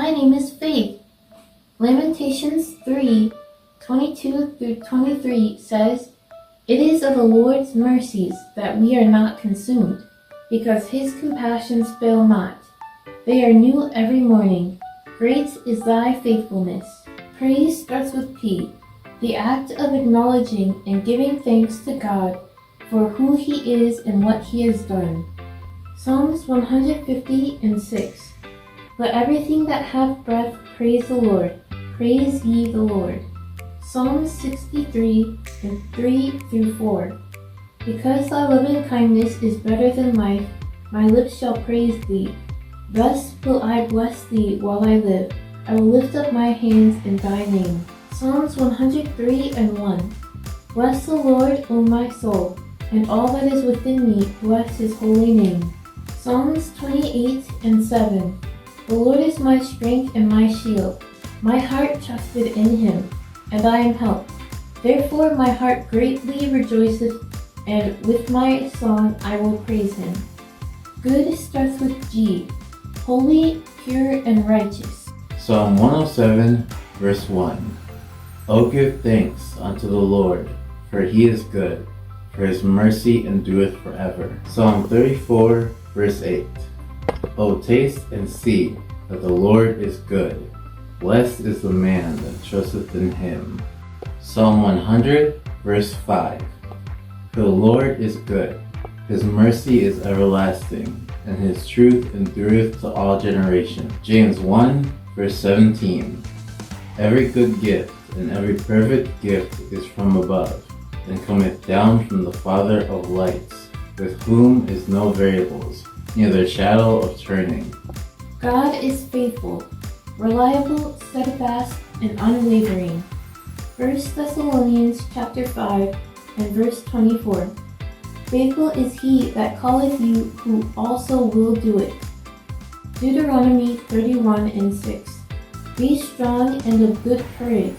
My name is Faith. Lamentations 3:22-23 says, It is of the Lord's mercies that we are not consumed, because his compassions fail not. They are new every morning. Great is thy faithfulness. Praise starts with P, the act of acknowledging and giving thanks to God for who he is and what he has done. Psalms 150:6. Let everything that hath breath praise the Lord. Praise ye the Lord. Psalms 63:3-4. Because thy loving kindness is better than life, my lips shall praise thee. Thus will I bless thee while I live. I will lift up my hands in thy name. Psalms 103:1. Bless the Lord, O my soul, and all that is within me, bless his holy name. Psalms 28:7. The Lord is my strength and my shield. My heart trusted in him, and I am helped. Therefore my heart greatly rejoiceth, and with my song I will praise him. Good starts with G, holy, pure, and righteous. Psalm 107, verse 1. O give thanks unto the Lord, for he is good, for his mercy endureth forever. Psalm 34, verse 8. O taste and see that the Lord is good. Blessed is the man that trusteth in him. Psalm 100, verse 5. For the Lord is good, his mercy is everlasting, and his truth endureth to all generations. James 1, verse 17. Every good gift and every perfect gift is from above, and cometh down from the Father of lights, with whom is no variables, neither shadow of turning. God is faithful, reliable, steadfast, and unwavering. 1 Thessalonians chapter 5 and verse 24. Faithful is he that calleth you, who also will do it. Deuteronomy 31:6. Be strong and of good courage.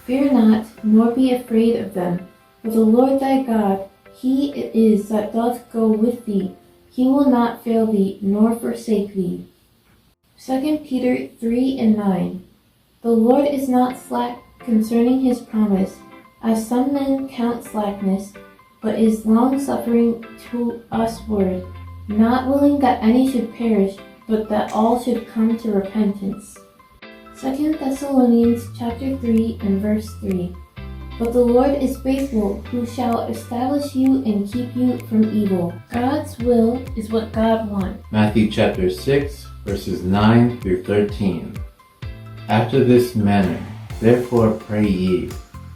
Fear not, nor be afraid of them. For the Lord thy God, he it is that doth go with thee. He will not fail thee, nor forsake thee. 2 Peter 3:9. The Lord is not slack concerning his promise, as some men count slackness, but is long-suffering to usward, not willing that any should perish, but that all should come to repentance. 2 Thessalonians chapter 3 and verse 3. But the Lord is faithful, who shall establish you and keep you from evil. God's will is what God wants. Matthew chapter 6, verses 9-13. After this manner, therefore pray ye,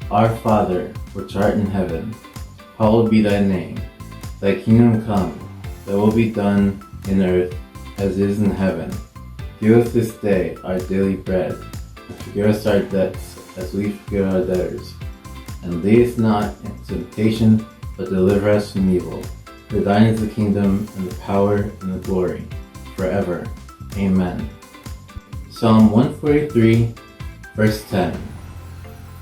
Our Father, which art in heaven, hallowed be thy name. Thy kingdom come, thy will be done in earth as it is in heaven. Give us this day our daily bread, and forgive us our debts as we forgive our debtors. And lead us not into temptation, but deliver us from evil. For thine is the kingdom, and the power, and the glory, forever. Amen. Psalm 143, verse 10.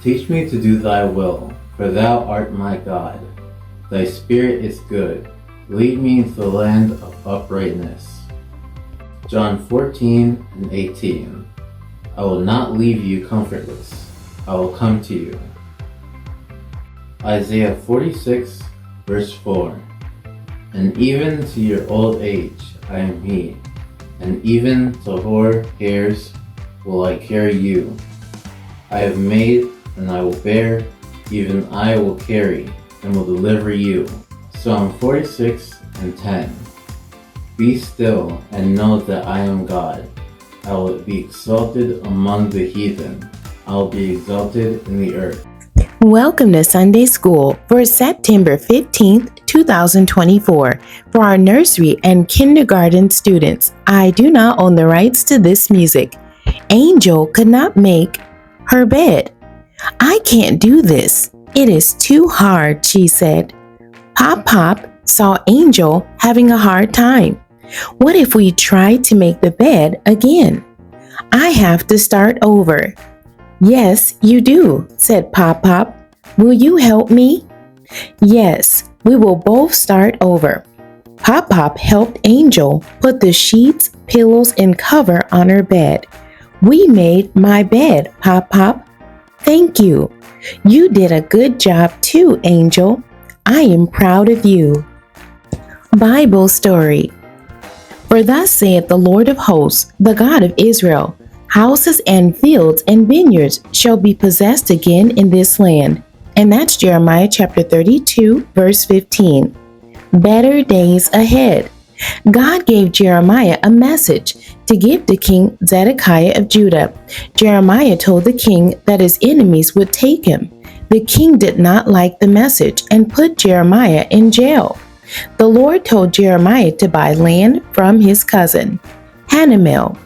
Teach me to do thy will, for thou art my God. Thy spirit is good. Lead me into the land of uprightness. John 14:18. I will not leave you comfortless. I will come to you. Isaiah 46, verse 4. And even to your old age I am he, and even to hoar hairs will I carry you. I have made, and I will bear, even I will carry, and will deliver you. Psalm 46:10. Be still, and know that I am God. I will be exalted among the heathen. I will be exalted in the earth. Welcome to Sunday School for September 15th, 2024. For our nursery and kindergarten students, I do not own the rights to this music. Angel could not make her bed. I can't do this. It is too hard, she said. Pop Pop saw Angel having a hard time. What if we try to make the bed again? I have to start over. Yes, you do, said Pop Pop. Will you help me? Yes, we will both start over. Pop Pop helped Angel put the sheets, pillows, and cover on her bed. We made my bed, Pop Pop. Thank you. You did a good job too, Angel. I am proud of you. Bible story. For thus saith the Lord of hosts, the God of Israel, houses and fields and vineyards shall be possessed again in this land. And that's Jeremiah chapter 32, verse 15. Better days ahead. God gave Jeremiah a message to give to King Zedekiah of Judah. Jeremiah told the king that his enemies would take him. The king did not like the message and put Jeremiah in jail. The Lord told Jeremiah to buy land from his cousin, Hanamel.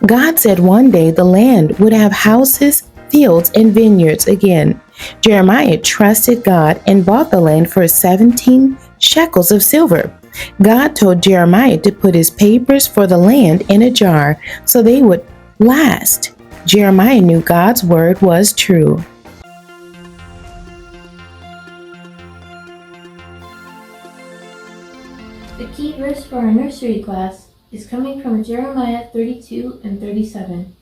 God said one day the land would have houses, fields, and vineyards again. Jeremiah trusted God and bought the land for 17 shekels of silver. God told Jeremiah to put his papers for the land in a jar so they would last. Jeremiah knew God's word was true. The key verse for our nursery class is coming from Jeremiah 32 and 37.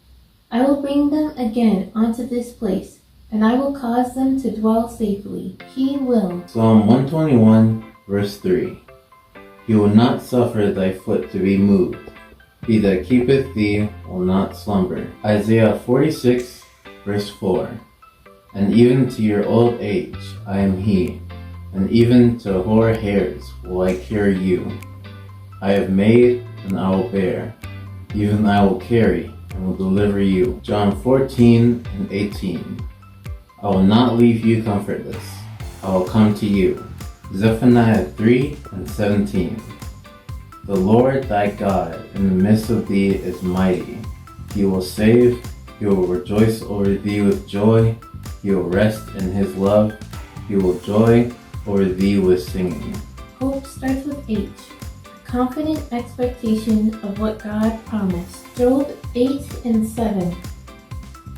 I will bring them again onto this place, and I will cause them to dwell safely. He will. Psalm 121, verse 3. He will not suffer thy foot to be moved. He that keepeth thee will not slumber. Isaiah 46, verse 4. And even to your old age I am he, and even to hoar hairs will I carry you. I have made, and I will bear. Even I will carry, and will deliver you. John 14 and 18. I will not leave you comfortless. I will come to you. Zephaniah 3 and 17. The Lord thy God in the midst of thee is mighty. He will save. He will rejoice over thee with joy. He will rest in his love. He will joy over thee with singing. Hope starts with H. A confident expectation of what God promised. Job 8 and 7.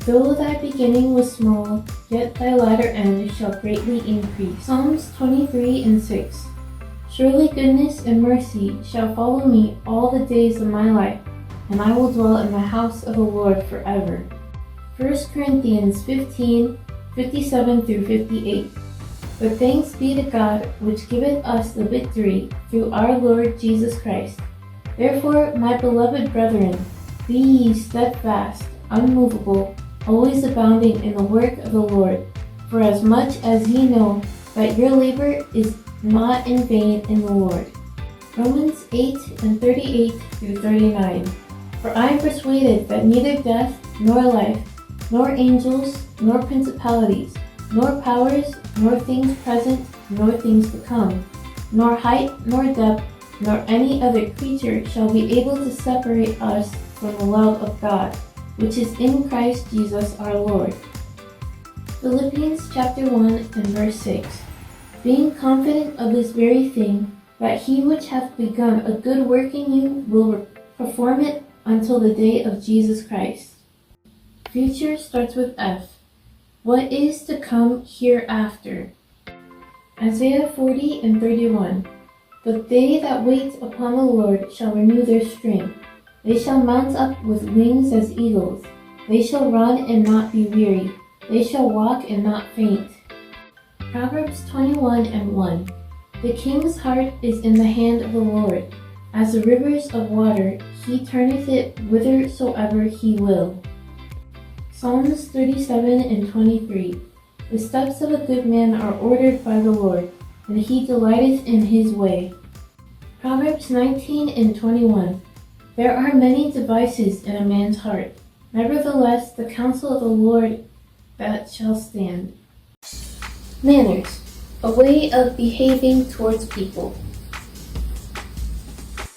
Though thy beginning was small, yet thy latter end shall greatly increase. Psalms 23 and 6. Surely goodness and mercy shall follow me all the days of my life, and I will dwell in the house of the Lord forever. 1 Corinthians 15, 57 through 58. But thanks be to God, which giveth us the victory through our Lord Jesus Christ. Therefore, my beloved brethren, be ye steadfast, unmovable, always abounding in the work of the Lord, for as much as ye know that your labor is not in vain in the Lord. Romans 8 and 38 through 39. For I am persuaded that neither death, nor life, nor angels, nor principalities, nor powers, nor things present, nor things to come, nor height, nor depth, nor any other creature shall be able to separate us from the love of God, which is in Christ Jesus our Lord. Philippians chapter 1 and verse 6. Being confident of this very thing, that he which hath begun a good work in you will perform it until the day of Jesus Christ. Future starts with F. What is to come hereafter? Isaiah 40 and 31. But they that wait upon the Lord shall renew their strength. They shall mount up with wings as eagles. They shall run and not be weary. They shall walk and not faint. Proverbs 21 and 1. The king's heart is in the hand of the Lord. As the rivers of water, he turneth it whithersoever he will. Psalms 37 and 23. The steps of a good man are ordered by the Lord, and he delighteth in his way. Proverbs 19 and 21. There are many devices in a man's heart. Nevertheless, the counsel of the Lord that shall stand. Manners, a way of behaving towards people.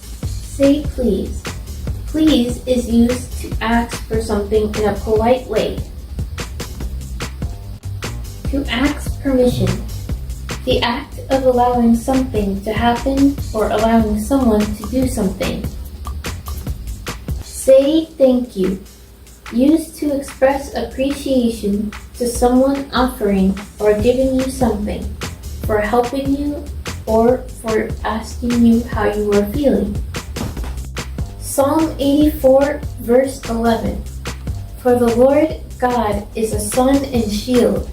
Say please. Please is used to ask for something in a polite way. To ask permission. The act of allowing something to happen or allowing someone to do something. Say thank you. Used to express appreciation to someone offering or giving you something, for helping you, or for asking you how you are feeling. Psalm 84, verse 11. For the Lord God is a sun and shield.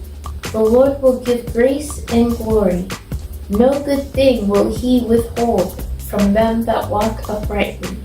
The Lord will give grace and glory. No good thing will he withhold from them that walk uprightly.